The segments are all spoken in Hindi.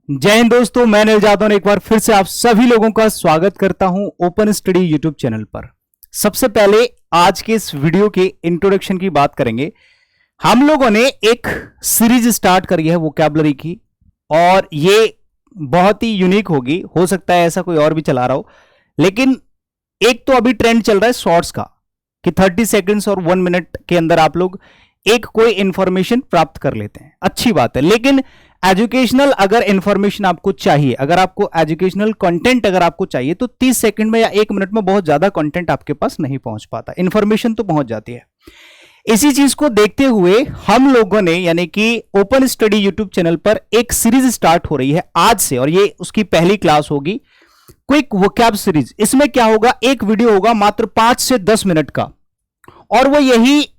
जय हिंद दोस्तों, मैं अनिल जादव ने एक बार फिर से आप सभी लोगों का स्वागत करता हूं ओपन स्टडी यूट्यूब चैनल पर। सबसे पहले आज के इस वीडियो के इंट्रोडक्शन की बात करेंगे। हम लोगों ने एक सीरीज स्टार्ट करी है वोकैबुलरी की और ये बहुत ही यूनिक होगी। हो सकता है ऐसा कोई और भी चला रहा हो, लेकिन एक तो अभी ट्रेंड चल रहा है शॉर्ट्स का कि 30 सेकंड्स और 1 मिनट के अंदर आप लोग एक कोई इंफॉर्मेशन प्राप्त कर लेते हैं। अच्छी बात है, लेकिन एजुकेशनल अगर इंफॉर्मेशन आपको चाहिए, अगर आपको एजुकेशनल कंटेंट अगर आपको चाहिए तो 30 सेकंड में या 1 मिनट में बहुत ज्यादा कंटेंट आपके पास नहीं पहुंच पाता। इंफॉर्मेशन तो पहुंच जाती है। इसी चीज को देखते हुए हम लोगों ने यानी कि ओपन स्टडी यूट्यूब चैनल पर एक सीरीज स्टार्ट हो रही है आज से, और ये उसकी पहली क्लास होगी, क्विक वोकैब सीरीज। इसमें क्या होगा, एक वीडियो होगा मात्र 5 से 10 मिनट का, और वो यही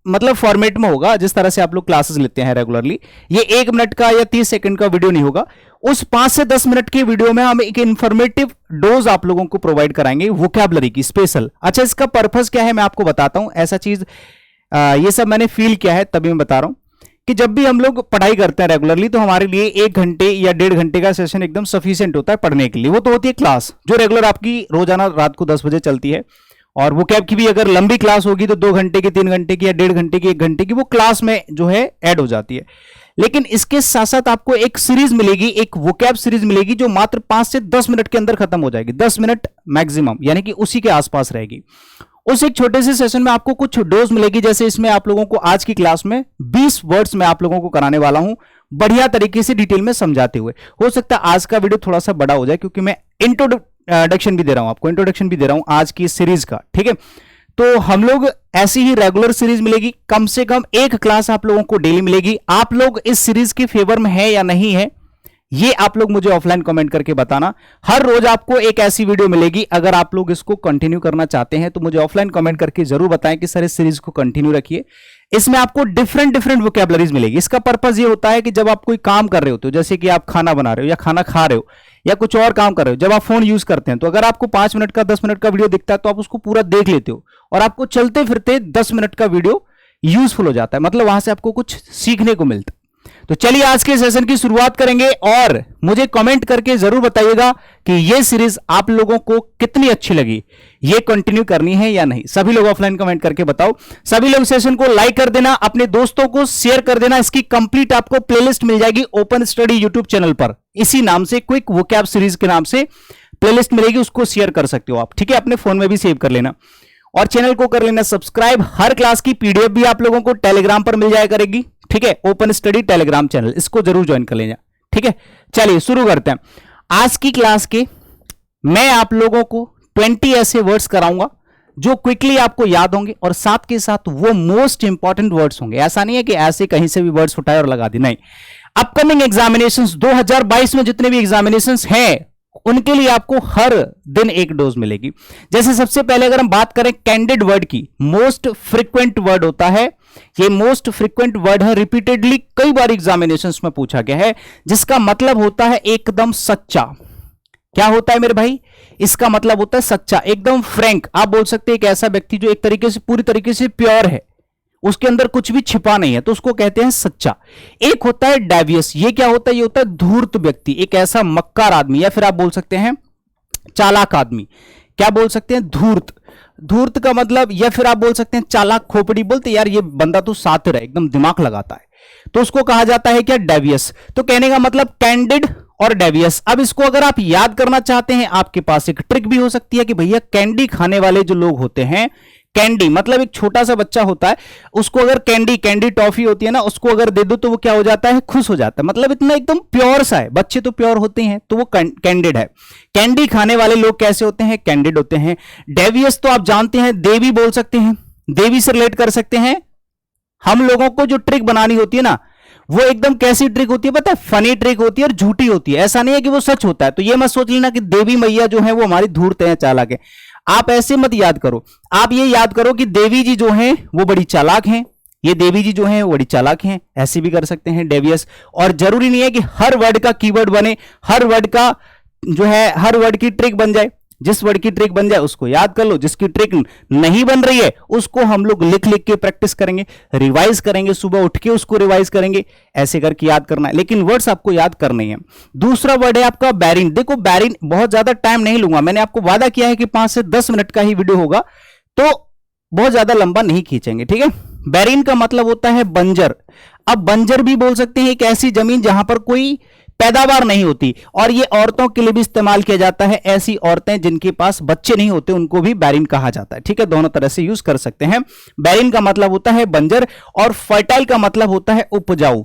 मतलब फॉर्मेट में होगा जिस तरह से आप लोग क्लासेस लेते हैं रेगुलरली। ये 1 मिनट का या 30 सेकंड का वीडियो नहीं होगा। उस 5 से 10 मिनट के वीडियो में हम एक इंफॉर्मेटिव डोज आप लोगों को प्रोवाइड कराएंगे वोकैबुलरी की स्पेशल। अच्छा, इसका पर्पस क्या है मैं आपको बताता हूं। ऐसा चीज ये सब मैंने फील किया है, तभी मैं बता रहा हूं कि जब भी हम लोग पढ़ाई करते हैं रेगुलरली तो हमारे लिए 1 घंटे या 1.5 घंटे का सेशन एकदम सफिशिएंट होता है पढ़ने के लिए। वो तो होती है क्लास जो रेगुलर आपकी रोजाना रात को 10 बजे चलती है, और वोकैब की भी अगर लंबी क्लास होगी तो 2 घंटे की, 3 घंटे की या 1.5 घंटे की, 1 घंटे की, वो क्लास में जो है ऐड हो जाती है। लेकिन इसके साथ साथ आपको एक सीरीज मिलेगी, एक वोकैब सीरीज मिलेगी जो मात्र 5 से 10 मिनट के अंदर खत्म हो जाएगी। 10 मिनट मैक्सिमम, यानी कि उसी के आसपास रहेगी। उस एक छोटे से सेशन में आपको कुछ डोज मिलेगी। जैसे इसमें आप लोगों को आज की क्लास में 20 वर्ड्स में आप लोगों को कराने वाला हूं, बढ़िया तरीके से डिटेल में समझाते हुए। हो सकता है आज का वीडियो थोड़ा सा बड़ा हो जाए क्योंकि मैं इंट्रोडक्शन भी दे रहा हूं, आपको इंट्रोडक्शन भी दे रहा हूं आज की सीरीज का। ठीक है, तो हम लोग ऐसी ही रेगुलर सीरीज मिलेगी, कम से कम एक क्लास आप लोगों को डेली मिलेगी। आप लोग इस सीरीज के फेवर में है या नहीं है, ये आप लोग मुझे ऑफलाइन कमेंट करके बताना। हर रोज आपको एक ऐसी वीडियो मिलेगी। अगर आप लोग इसको कंटिन्यू करना चाहते हैं तो मुझे ऑफलाइन कमेंट करके जरूर बताएं कि सर इस सीरीज को कंटिन्यू रखिए। इसमें आपको डिफरेंट वोकैबुलरीज मिलेगी। इसका पर्पस ये होता है कि जब आप कोई काम कर रहे होते हो, जैसे कि आप खाना बना रहे हो या खाना खा रहे हो या कुछ और काम कर रहे हो, जब आप फोन यूज करते हैं तो अगर आपको 5 मिनट का 10 मिनट का वीडियो दिखता है तो आप उसको पूरा देख लेते हो और आपको चलते फिरते 10 मिनट का वीडियो यूजफुल हो जाता है। मतलब वहां से आपको कुछ सीखने को मिलता है। तो चलिए आज के सेशन की शुरुआत करेंगे, और मुझे कमेंट करके जरूर बताइएगा कि ये सीरीज आप लोगों को कितनी अच्छी लगी, ये कंटिन्यू करनी है या नहीं। सभी लोग ऑफलाइन कमेंट करके बताओ। सभी लोग सेशन को लाइक कर देना, अपने दोस्तों को शेयर कर देना। इसकी कंप्लीट आपको प्लेलिस्ट मिल जाएगी ओपन स्टडी यूट्यूब चैनल पर, इसी नाम से, क्विक वोकैब सीरीज के नाम से प्लेलिस्ट मिलेगी, उसको शेयर कर सकते हो आप। ठीक है, अपने फोन में भी सेव कर लेना और चैनल को कर लेना सब्सक्राइब। हर क्लास की पीडीएफ भी आप लोगों को टेलीग्राम पर मिल जाया करेगी। ठीक है, ओपन स्टडी टेलीग्राम चैनल, इसको जरूर ज्वाइन कर लेना। ठीक है, चलिए शुरू करते हैं आज की क्लास के। मैं आप लोगों को 20 ऐसे वर्ड्स कराऊंगा जो क्विकली आपको याद होंगे, और साथ के साथ वो मोस्ट इंपॉर्टेंट वर्ड्स होंगे। ऐसा नहीं है कि ऐसे कहीं से भी वर्ड्स उठाए और लगा दी, नहीं। अपकमिंग एग्जामिनेशंस 2022 में जितने भी एग्जामिनेशंस हैं उनके लिए आपको हर दिन एक डोज मिलेगी। जैसे सबसे पहले अगर हम बात करें कैंडिड वर्ड की, मोस्ट फ्रीक्वेंट वर्ड होता है ये। मोस्ट फ्रीक्वेंट वर्ड है, रिपीटेडली कई बार एग्जामिनेशंस में पूछा गया है, जिसका मतलब होता है एकदम सच्चा। क्या होता है मेरे भाई, इसका मतलब होता है सच्चा, एकदम फ्रैंक। आप बोल सकते हैं एक ऐसा व्यक्ति जो एक तरीके से, पूरी तरीके से प्योर है, उसके अंदर कुछ भी छिपा नहीं है, तो उसको कहते हैं सच्चा। एक होता है डेवियस। ये क्या होता है, ये होता है धूर्त व्यक्ति, एक ऐसा मक्कार आदमी, या फिर आप बोल सकते हैं चालाक आदमी। क्या बोल सकते हैं, धूर्त। धूर्त का मतलब, या फिर आप बोल सकते हैं चालाक खोपड़ी। बोलते यार ये बंदा तो सातिर है, एकदम दिमाग लगाता है, तो उसको कहा जाता है क्या, डेवियस। तो कहने का मतलब कैंडिड और डेवियस। अब इसको अगर आप याद करना चाहते हैं, आपके पास एक ट्रिक भी हो सकती है कि भैया कैंडी खाने वाले जो लोग होते हैं, कैंडी मतलब एक छोटा सा बच्चा होता है, उसको अगर कैंडी टॉफी होती है ना, उसको अगर दे दो तो वो क्या हो जाता है, खुश हो जाता है। मतलब इतना एकदम प्योर सा है, बच्चे तो प्योर होते हैं, तो वो कैंडिड है। कैंडी खाने वाले लोग कैसे होते हैं, कैंडिड होते हैं। डेवियस तो आप जानते हैं, देवी बोल सकते हैं, देवी से रिलेट कर सकते हैं। हम लोगों को जो ट्रिक बनानी होती है ना, वो एकदम कैसी ट्रिक होती है पता है, फनी ट्रिक होती है और झूठी होती है। ऐसा नहीं है कि वो सच होता है। तो ये मत सोच लेना कि देवी मैया जो है वो हमारी धूर्त है, चालाक है। आप ऐसे मत याद करो, आप ये याद करो कि देवी जी जो हैं वो बड़ी चालाक हैं, ये देवी जी जो हैं वो बड़ी चालाक हैं। ऐसे भी कर सकते हैं डेवियस। और जरूरी नहीं है कि हर वर्ड का कीवर्ड बने, हर वर्ड का जो है, हर वर्ड की ट्रिक बन जाए। जिस वर्ड की ट्रिक बन जाए उसको याद कर लो, जिसकी ट्रिक नहीं बन रही है उसको हम लोग लिख लिख के प्रैक्टिस करेंगे, रिवाइज करेंगे, सुबह उठ के उसको रिवाइज करेंगे, ऐसे करके याद करना है, लेकिन वर्ड्स आपको याद करने हैं। दूसरा वर्ड है आपका बैरिन। देखो बैरिन, बहुत ज्यादा टाइम नहीं लूंगा, मैंने आपको वादा किया है कि 5 से 10 मिनट का ही वीडियो होगा, तो बहुत ज्यादा लंबा नहीं खींचेंगे, ठीक है। बैरिन का मतलब होता है बंजर। अब बंजर भी बोल सकते हैं एक ऐसी जमीन जहां पर कोई पैदावार नहीं होती, और ये औरतों के लिए भी इस्तेमाल किया जाता है। ऐसी औरतें जिनके पास बच्चे नहीं होते उनको भी बैरिन कहा जाता है, ठीक है, दोनों तरह से यूज कर सकते हैं। बैरिन का मतलब होता है बंजर, और फर्टाइल का मतलब होता है उपजाऊ।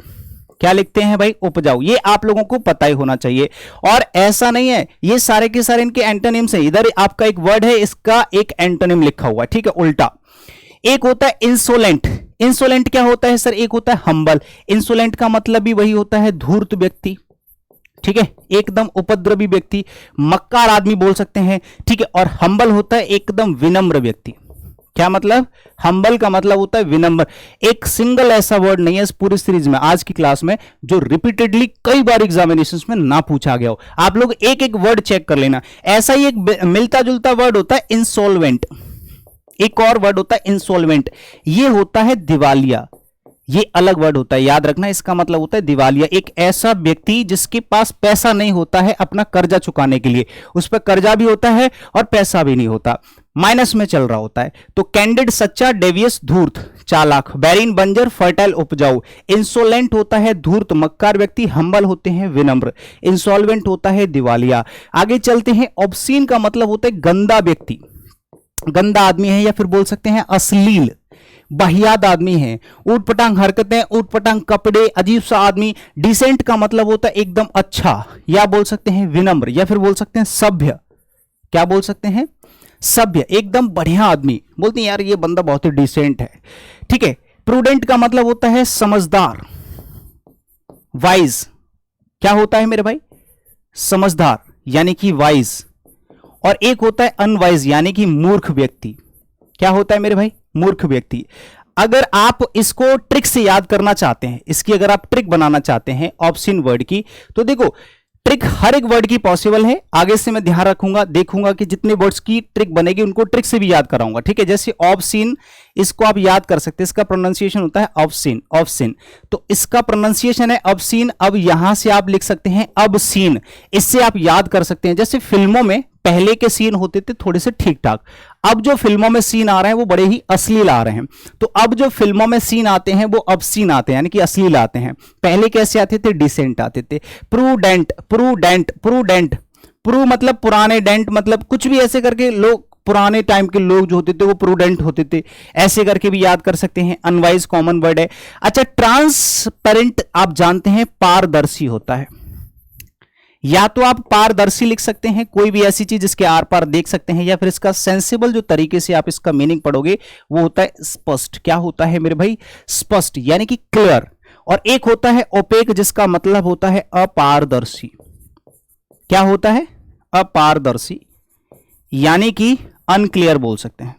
क्या लिखते हैं भाई? उपजाऊ। ये आप लोगों को पता ही होना चाहिए। और ऐसा नहीं है, ये सारे के सारे इनके एंटोनिम्स हैं। इधर आपका एक वर्ड है, इसका एक एंटोनिम लिखा हुआ है, ठीक है, उल्टा। एक होता है इंसोलेंट। इंसोलेंट क्या होता है सर? एक होता है हम्बल। इंसोलेंट का मतलब भी वही होता है धूर्त व्यक्ति, ठीक है, एकदम उपद्रवी व्यक्ति, मक्कार आदमी बोल सकते हैं, ठीक है। और हम्बल होता है एकदम विनम्र व्यक्ति। क्या मतलब? हम्बल का मतलब होता है विनम्र। एक सिंगल ऐसा वर्ड नहीं है इस पूरी सीरीज में, आज की क्लास में, जो रिपीटेडली कई बार एग्जामिनेशंस में ना पूछा गया हो। आप लोग एक एक वर्ड चेक कर लेना। ऐसा ही एक मिलता जुलता वर्ड होता है इंसॉल्वेंट। एक और वर्ड होता है इंसॉल्वेंट, ये होता है दिवालिया। ये अलग वर्ड होता है, याद रखना। इसका मतलब होता है दिवालिया, एक ऐसा व्यक्ति जिसके पास पैसा नहीं होता है अपना कर्जा चुकाने के लिए। उस पर कर्जा भी होता है और पैसा भी नहीं होता, माइनस में चल रहा होता है। तो कैंडिड सच्चा, डेवियस धूर्त चालाक, बैरिन बंजर, फर्टाइल उपजाऊ। इंसोलेंट होता है धूर्त मक्कार व्यक्ति, हम्बल होते हैं विनम्र, इंसॉल्वेंट होता है दिवालिया। आगे चलते हैं। ऑब्सीन का मतलब होता है गंदा व्यक्ति, गंदा आदमी है, या फिर बोल सकते हैं अश्लील वाहियात आदमी है, ऊटपटांग हरकतें, ऊटपटांग कपड़े, अजीब सा आदमी। डिसेंट का मतलब होता है एकदम अच्छा, या बोल सकते हैं विनम्र, या फिर बोल सकते हैं सभ्य। क्या बोल सकते हैं? सभ्य, एकदम बढ़िया आदमी, बोलते हैं यार ये बंदा बहुत ही डिसेंट है, ठीक है। प्रूडेंट का मतलब होता है समझदार, वाइज। क्या होता है मेरे भाई? समझदार यानी कि वाइज। और एक होता है अनवाइज यानी कि मूर्ख व्यक्ति। क्या होता है मेरे भाई? मूर्ख व्यक्ति। अगर आप इसको ट्रिक से याद करना चाहते हैं, इसकी अगर आप ट्रिक बनाना चाहते हैं ऑब्सीन वर्ड की, तो देखो ट्रिक हर एक वर्ड की पॉसिबल है। आगे से मैं ध्यान रखूंगा, देखूंगा कि जितने वर्ड्स की ट्रिक बनेगी उनको ट्रिक से भी याद कराऊंगा, ठीक है। जैसे ऑब्सीन, इसको आप याद कर सकते हैं, इसका प्रोनाउंसिएशन होता है ऑब्सीन, ऑब्सीन। तो इसका प्रोनाउंसिएशन है ऑब्सीन। अब यहां से आप लिख सकते हैं ऑब्सीन, इससे आप याद कर सकते हैं। जैसे फिल्मों में पहले के सीन होते थे थोड़े से ठीक ठाक, अब जो फिल्मों में सीन आ रहे हैं वो बड़े ही अश्लील आ रहे हैं। तो अब जो फिल्मों में सीन आते हैं वो ऑब्सीन आते हैं, यानी कि अश्लील आते हैं। पहले कैसे आते थे? डिसेंट आते थे। प्रूडेंट, प्रूडेंट, प्रूडेंट, प्रू मतलब पुराने, डेंट मतलब कुछ भी, ऐसे करके लोग, पुराने टाइम के लोग जो होते थे वो प्रूडेंट होते थे, ऐसे करके भी याद कर सकते हैं। अनवाइज कॉमन वर्ड है। अच्छा, ट्रांसपेरेंट आप जानते हैं पारदर्शी होता है, या तो आप पारदर्शी लिख सकते हैं, कोई भी ऐसी चीज जिसके आर पार देख सकते हैं, या फिर इसका सेंसिबल जो तरीके से आप इसका मीनिंग पढ़ोगे वो होता है स्पष्ट। क्या होता है मेरे भाई? स्पष्ट यानी कि क्लियर। और एक होता है ओपेक, जिसका मतलब होता है अपारदर्शी। क्या होता है? अपारदर्शी यानी कि अनक्लियर बोल सकते हैं,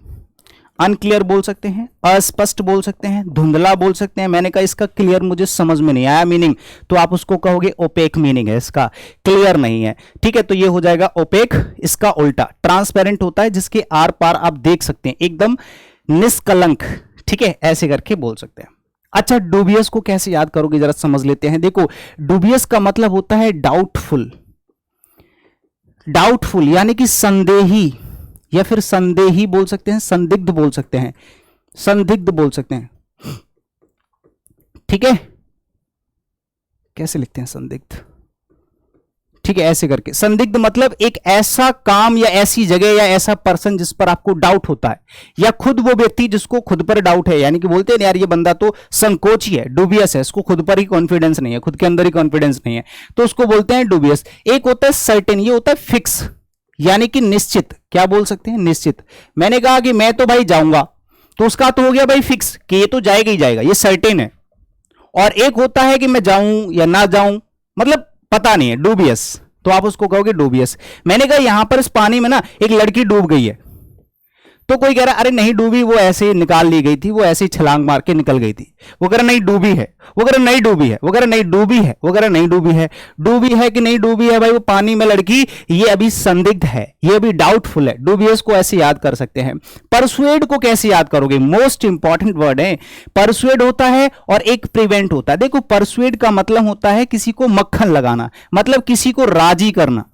अनक्लियर बोल सकते हैं, अस्पष्ट बोल सकते हैं, धुंधला बोल सकते हैं। मैंने कहा इसका क्लियर मुझे समझ में नहीं आया मीनिंग, तो आप उसको कहोगे ओपेक मीनिंग है इसका, क्लियर नहीं है, ठीक है। तो ये हो जाएगा ओपेक। इसका उल्टा ट्रांसपेरेंट होता है, जिसके आर पार आप देख सकते हैं, एकदम निष्कलंक, ठीक है, ऐसे करके बोल सकते हैं। अच्छा, डूबियस को कैसे याद करोगे जरा समझ लेते हैं। देखो, डूबियस का मतलब होता है डाउटफुल, डाउटफुल यानी कि संदेही, या फिर संदेही बोल सकते हैं, संदिग्ध बोल सकते हैं, संदिग्ध बोल सकते हैं, ठीक है। कैसे लिखते हैं संदिग्ध? ठीक है, ऐसे करके। संदिग्ध मतलब एक ऐसा काम या ऐसी जगह या ऐसा पर्सन जिस पर आपको डाउट होता है, या खुद वो व्यक्ति जिसको खुद पर डाउट है, यानी कि बोलते हैं यार ये बंदा तो संकोची है, डूबियस है, इसको खुद पर ही कॉन्फिडेंस नहीं है, खुद के अंदर ही कॉन्फिडेंस नहीं है, तो उसको बोलते हैं डूबियस। एक होता है सर्टेन, ये होता है फिक्स यानी कि निश्चित। क्या बोल सकते हैं? निश्चित। मैंने कहा कि मैं तो भाई जाऊंगा, तो उसका तो हो गया भाई फिक्स कि ये तो जाएगा ही जाएगा, ये सर्टेन है। और एक होता है कि मैं जाऊं या ना जाऊं, मतलब पता नहीं है, डूबियस, तो आप उसको कहोगे डूबियस। मैंने कहा यहां पर इस पानी में ना एक लड़की डूब गई है, तो कोई कह रहा है अरे नहीं डूबी, वो ऐसे ही निकाल ली गई थी, वो ऐसे ही छलांग मार के निकल गई थी। वो कह रहा नहीं डूबी है, वो कह रहा नहीं डूबी है, वो कह रहा नहीं डूबी है, वो कह रहा नहीं डूबी है। डूबी है कि नहीं डूबी है भाई, वो पानी में लड़की, ये अभी संदिग्ध है, ये अभी डाउटफुल है। डूबियस को ऐसे याद कर सकते हैं। परसुएड को कैसे याद करोगे, मोस्ट इंपॉर्टेंट वर्ड है। परसुएड होता है और एक प्रिवेंट होता है। देखो परसुएड का मतलब होता है किसी को मक्खन लगाना, मतलब किसी को राजी करना।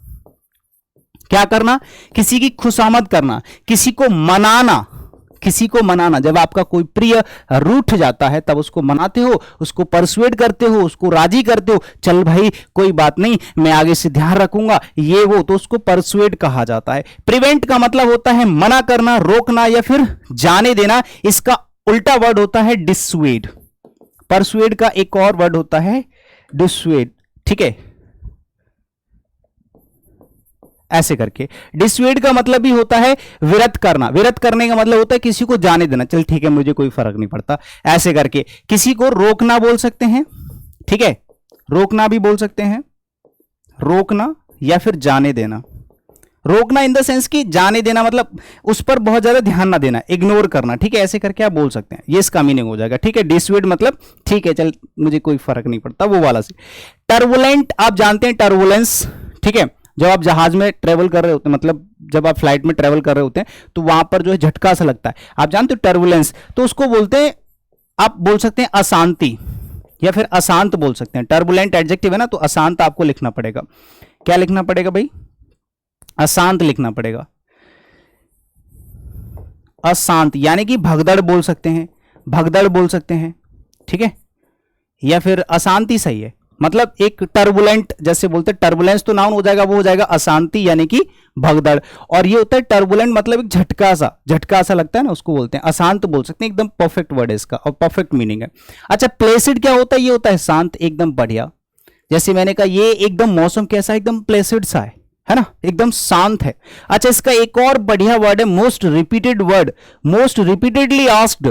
क्या करना, किसी की खुशामद करना, किसी को मनाना, किसी को मनाना। जब आपका कोई प्रिय रूठ जाता है तब उसको मनाते हो, उसको परसुएड करते हो, उसको राजी करते हो, चल भाई कोई बात नहीं, मैं आगे से ध्यान रखूंगा, ये वो, तो उसको परसुएड कहा जाता है। प्रिवेंट का मतलब होता है मना करना, रोकना या फिर जाने देना। इसका उल्टा वर्ड होता है डिसुएड। परसुएड का एक और वर्ड होता है डिसुएड, ठीक है, ऐसे करके। डिसुएड का मतलब भी होता है विरत करना। विरत करने का मतलब होता है किसी को जाने देना, चल ठीक है मुझे कोई फर्क नहीं पड़ता, ऐसे करके। किसी को रोकना बोल सकते हैं, ठीक है, रोकना भी बोल सकते हैं, रोकना या फिर जाने देना। रोकना इन द सेंस कि जाने देना मतलब उस पर बहुत ज्यादा ध्यान ना देना, इग्नोर करना, ठीक है, ऐसे करके आप बोल सकते हैं, ये इसका मीनिंग हो जाएगा, ठीक है। डिसुएड मतलब ठीक है चल मुझे कोई फर्क नहीं पड़ता, वो वाला से। टर्बुलेंट आप जानते हैं, टर्बुलेंस, ठीक है, जब आप जहाज में ट्रेवल कर रहे होते हैं, मतलब जब आप फ्लाइट में ट्रेवल कर रहे होते हैं तो वहां पर जो है झटका सा लगता है, आप जानते हो टर्बुलेंस, तो उसको बोलते हैं, आप बोल सकते हैं अशांति या फिर अशांत बोल सकते हैं। टर्बुलेंट एडजेक्टिव है ना, तो अशांत आपको लिखना पड़ेगा। क्या लिखना पड़ेगा भाई, अशांत लिखना पड़ेगा। अशांत यानी कि भगदड़ बोल सकते हैं, भगदड़ बोल सकते हैं, ठीक है, या फिर अशांति सही है। मतलब एक टर्बुलेंट जैसे बोलते हैं, टर्बुलेंस तो नाउन हो जाएगा, वो हो जाएगा अशांति यानी कि भगदड़। और ये होता है टर्बुलेंट मतलब एक झटका सा लगता है ना, उसको बोलते हैं अशांत बोल सकते हैं। एकदम परफेक्ट वर्ड है इसका और परफेक्ट मीनिंग है। अच्छा प्लेसिड क्या होता है, ये होता है शांत, एकदम बढ़िया। जैसे मैंने कहा ये एकदम मौसम कैसा है, एकदम प्लेसिड सा है ना, एकदम शांत है। अच्छा इसका एक और बढ़िया वर्ड है, most repeated word, most repeatedly asked,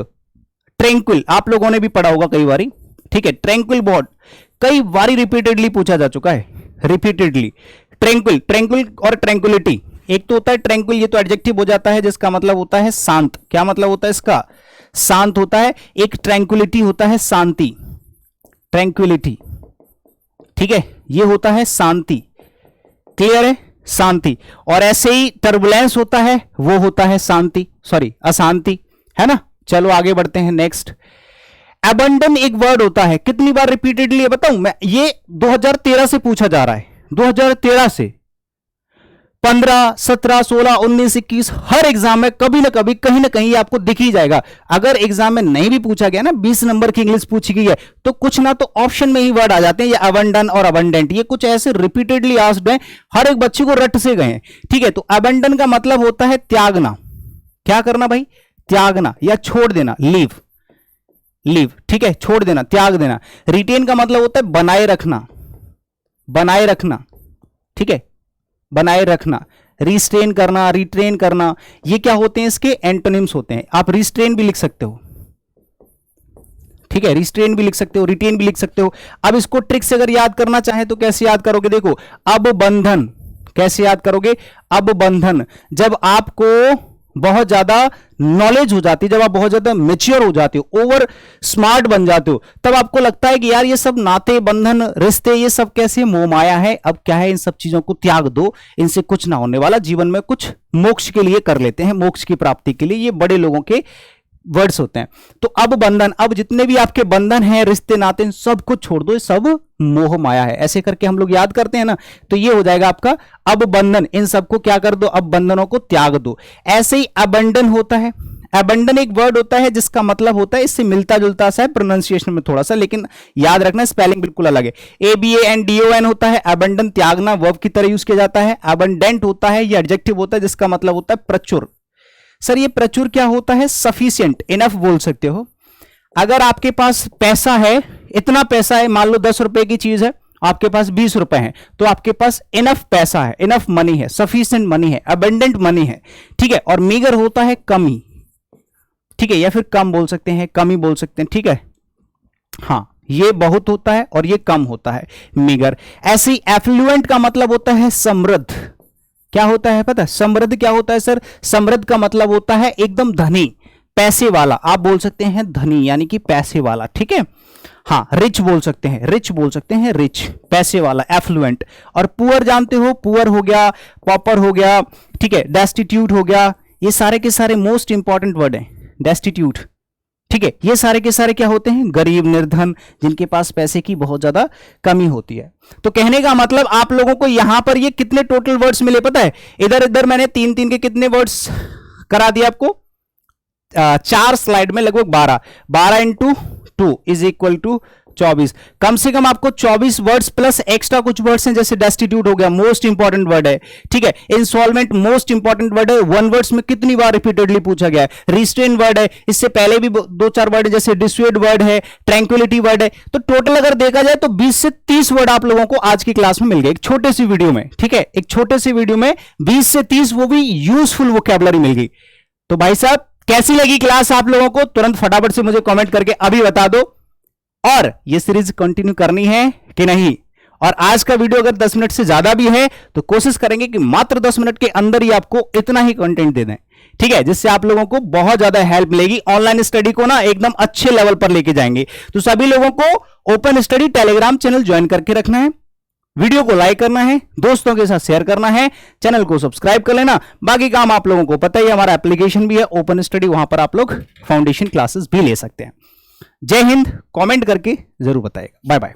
tranquil. आप लोगों ने भी पढ़ा होगा कई बारी, ठीक है, ट्रैंक्विल वर्ड कई बारी रिपीटेडली पूछा जा चुका है, रिपीटेडली। ट्रैंक्विल, ट्रैंक्विल और ट्रैंक्विलिटी, एक तो होता है ट्रैंक्विल, ये तो एडजेक्टिव हो जाता है जिसका मतलब होता है शांत। क्या मतलब होता है इसका, शांत होता है। एक ट्रैंक्विलिटी होता है शांति, ट्रैंक्विलिटी, ठीक है, ये होता है शांति, क्लियर है, शांति। और ऐसे ही टर्बुलेंस होता है, वो होता है शांति, सॉरी अशांति, है ना। चलो आगे बढ़ते हैं, नेक्स्ट। अबंडन एक वर्ड होता है, कितनी बार रिपीटेडली बताऊं मैं, ये 2013 से पूछा जा रहा है, 2013 से 15, 17, 16, 19, 21 हर एग्जाम में कभी ना कभी कहीं ना कहीं आपको दिख ही जाएगा। अगर एग्जाम में नहीं भी पूछा गया ना, 20 नंबर की इंग्लिश पूछी गई है, तो कुछ ना तो ऑप्शन में ही वर्ड आ जाते हैं, ये अबंडन और अबंडेंट, ये कुछ ऐसे रिपीटेडली आस्क्ड हैं, हर एक बच्चे को रट से गए हैं, ठीक है। तो अबंडन का मतलब होता है त्यागना। क्या करना भाई, त्यागना या छोड़ देना, लीव, लीव, ठीक है, छोड़ देना, त्याग देना। रिटेन का मतलब होता है बनाए रखना, बनाए रखना, ठीक है, बनाए रखना। रिस्ट्रेन करना, रिट्रेन करना, ये क्या होते हैं, इसके एंटोनिम्स होते हैं। आप रिस्ट्रेन भी लिख सकते हो, ठीक है, रिस्ट्रेन भी लिख सकते हो, रिटेन भी लिख सकते हो। अब इसको ट्रिक से अगर याद करना चाहे तो कैसे याद करोगे, देखो, अब बंधन, कैसे याद करोगे, अब बंधन। जब आपको बहुत ज्यादा नॉलेज हो जाती है, जब आप बहुत ज्यादा मेच्योर हो जाते हो, ओवर स्मार्ट बन जाते हो, तब आपको लगता है कि यार ये सब नाते बंधन रिश्ते ये सब कैसे मोह माया है, अब क्या है, इन सब चीजों को त्याग दो, इनसे कुछ ना होने वाला, जीवन में कुछ मोक्ष के लिए कर लेते हैं, मोक्ष की प्राप्ति के लिए। ये बड़े लोगों के वर्ड्स होते हैं। तो अब बंधन, अब जितने भी आपके बंधन हैं, रिश्ते नाते, सब कुछ छोड़ दो, ये सब मोह माया है, ऐसे करके हम लोग याद करते हैं ना, तो ये हो जाएगा आपका अब बंधन। इन सबको क्या कर दो, अब बंधनों को त्याग दो। ऐसे ही अबंडन होता है, अबंडन एक वर्ड होता है जिसका मतलब होता है, इससे मिलता जुलता सा है प्रोनाउंसिएशन में थोड़ा सा, लेकिन याद रखना स्पेलिंग बिल्कुल अलग है। ABANDON होता है, अबंडन त्यागना, वर्ब की तरह यूज किया जाता है। अबंडेंट होता है, ये एडजेक्टिव होता है जिसका मतलब होता है प्रचुर। सर ये प्रचुर क्या होता है, सफिशिएंट, इनफ बोल सकते हो। अगर आपके पास पैसा है, इतना पैसा है, मान लो 10 रुपए की चीज है, आपके पास 20 रुपए हैं, तो आपके पास इनफ पैसा है, इनफ मनी है, सफिशिएंट मनी है, अबंडेंट मनी है, ठीक है। और मीगर होता है कमी, ठीक है, या फिर कम बोल सकते हैं, कमी बोल सकते हैं, ठीक है। हाँ, ये बहुत होता है और ये कम होता है, मीगर। ऐसे ही एफ्लुएंट का मतलब होता है समृद्ध, क्या होता है पता है? समृद्ध क्या होता है सर? समृद्ध का मतलब होता है एकदम धनी, पैसे वाला। आप बोल सकते हैं धनी यानी कि पैसे वाला, ठीक है। हाँ, रिच बोल सकते हैं, रिच बोल सकते हैं, रिच पैसे वाला, एफ्लुएंट। और पुअर जानते हो, पुअर हो गया, पॉपर हो गया, ठीक है, डेस्टिट्यूट हो गया, ये सारे के सारे मोस्ट इंपॉर्टेंट वर्ड हैं। डेस्टिट्यूट, ठीक है, ये सारे के सारे क्या होते हैं? गरीब, निर्धन, जिनके पास पैसे की बहुत ज्यादा कमी होती है। तो कहने का मतलब आप लोगों को यहां पर ये कितने टोटल वर्ड्स मिले पता है? इधर इधर मैंने तीन तीन के कितने वर्ड्स करा दिया आपको? 4 स्लाइड में लगभग 12 इंटू 2 इज इक्वल टू 24। कम से कम आपको 24 वर्ड्स प्लस एक्स्ट्रा कुछ वर्ड्स हैं, जैसे डेस्टिट्यूट हो गया, मोस्ट इंपॉर्टेंट वर्ड है, ठीक है। इंस्टॉलमेंट मोस्ट इंपॉर्टेंट वर्ड है, 1 वर्ड्स में कितनी बार रिपीटेडली पूछा गया है। रिस्ट्रेन वर्ड है, इससे पहले भी 2-4 वर्ड है, जैसे डिस्यूएड वर्ड है, ट्रैंक्विलिटी वर्ड है। तो टोटल अगर देखा जाए तो 20 से 30 वर्ड आप लोगों को आज की क्लास में मिल गए, एक छोटे सी वीडियो में, ठीक है। एक छोटे सी वीडियो में 20 से 30 वो भी यूजफुल वोकैबुलरी मिल गई। तो भाई साहब कैसी लगी क्लास आप लोगों को? तुरंत फटाफट से मुझे कमेंट करके अभी बता दो। और ये सीरीज कंटिन्यू करनी है कि नहीं? और आज का वीडियो अगर 10 मिनट से ज्यादा भी है तो कोशिश करेंगे कि मात्र 10 मिनट के अंदर ही आपको इतना ही कंटेंट दे दें, ठीक है, जिससे आप लोगों को बहुत ज्यादा हेल्प मिलेगी। ऑनलाइन स्टडी को ना एकदम अच्छे लेवल पर लेके जाएंगे। तो सभी लोगों को open study Telegram channel join करके रखना है, वीडियो को लाइक करना है, दोस्तों के साथ शेयर करना है, चैनल को सब्सक्राइब कर लेना। बाकी काम आप लोगों को पता ही है, हमारा एप्लीकेशन भी है ओपन स्टडी, वहां पर आप लोग फाउंडेशन क्लासेस भी ले सकते हैं। जय हिंद। कमेंट करके जरूर बताइएगा। Bye bye.